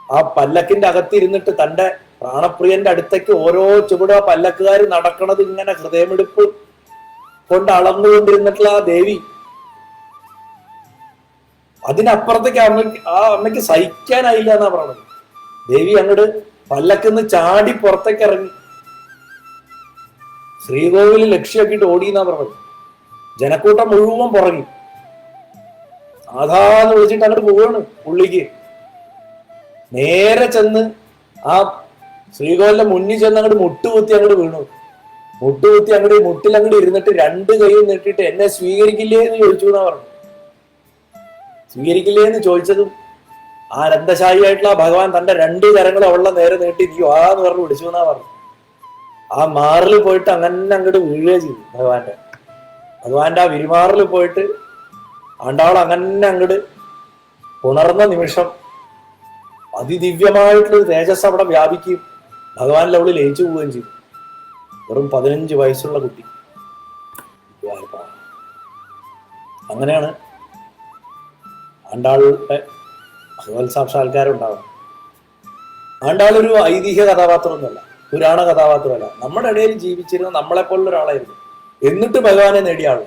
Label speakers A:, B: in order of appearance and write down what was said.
A: ആ പല്ലക്കിന്റെ അകത്തിരുന്നിട്ട് തന്റെ പ്രാണപ്രിയന്റെ അടുത്തേക്ക് ഓരോ ചുവട് ആ പല്ലക്കുകാർ നടക്കണത് ഇങ്ങനെ ഹൃദയമെടുപ്പ് കൊണ്ട് അളന്നുകൊണ്ടിരുന്നിട്ടുള്ള ആ ദേവി, അതിനപ്പുറത്തേക്ക് അമ്മയ്ക്ക് സഹിക്കാനായില്ല എന്നാ പറഞ്ഞത്. ദേവി അങ്ങോട്ട് പല്ലക്കിന്ന് ചാടി പുറത്തേക്ക് ഇറങ്ങി ശ്രീകോവിൽ ലക്ഷ്യമാക്കിയിട്ട് ഓടി എന്നാ പറഞ്ഞത്. ജനക്കൂട്ടം മുഴുവൻ പുറങ്ങി. ആധാന്ന് വിളിച്ചിട്ട് അങ്ങോട്ട് പോവാണ്. പുള്ളിക്ക് നേരെ ചെന്ന് ആ ശ്രീകോവിലിന്റെ മുന്നിൽ ചെന്ന് അങ്ങോട്ട് മുട്ടുകുത്തി അങ്ങോട്ട് വീണു. മുട്ടുകുത്തി അങ്ങോട്ട് മുട്ടിൽ അങ്ങോട്ട് ഇരുന്നിട്ട് രണ്ട് കൈയും നീട്ടിയിട്ട് എന്നെ സ്വീകരിക്കില്ലേ എന്ന് ചോദിച്ചു എന്നാ പറഞ്ഞു. സ്വീകരിക്കില്ലേ എന്ന് ചോദിച്ചതും ആ രന്തശാഹിയായിട്ടുള്ള ഭഗവാൻ തന്റെ രണ്ട് കരങ്ങളും അവളുടെ നേരെ നീട്ടി നീ വാന്ന് പറഞ്ഞു വിളിച്ചു എന്നാ പറഞ്ഞു. ആ മാറിൽ പോയിട്ട് അങ്ങനെ അങ്ങോട്ട് വീഴുകയും ചെയ്തു. ഭഗവാന്റെ ആ വിരിമാറിൽ പോയിട്ട് ആണ്ടാൾ അങ്ങനെ അങ്ങോട്ട് ഉണർന്ന നിമിഷം അതിദിവ്യമായിട്ടുള്ള തേജസ് അവിടെ വ്യാപിക്കുകയും ഭഗവാനിൽ അവള് ലയിച്ചു പോവുകയും ചെയ്തു. വെറും 15 വയസ്സുള്ള കുട്ടി. അങ്ങനെയാണ് ആണ്ടാളുടെ ഭഗവത് സാക്ഷാത്കാരം ഉണ്ടാവുന്നത്. ആണ്ടാളൊരു ഐതിഹ്യ കഥാപാത്രമൊന്നുമല്ല, പുരാണ കഥാപാത്രമല്ല. നമ്മുടെ ഇടയിൽ ജീവിച്ചിരുന്ന നമ്മളെപ്പോലുള്ള ഒരാളായിരുന്നു. എന്നിട്ട് ഭഗവാനെ നേടിയ ആള്.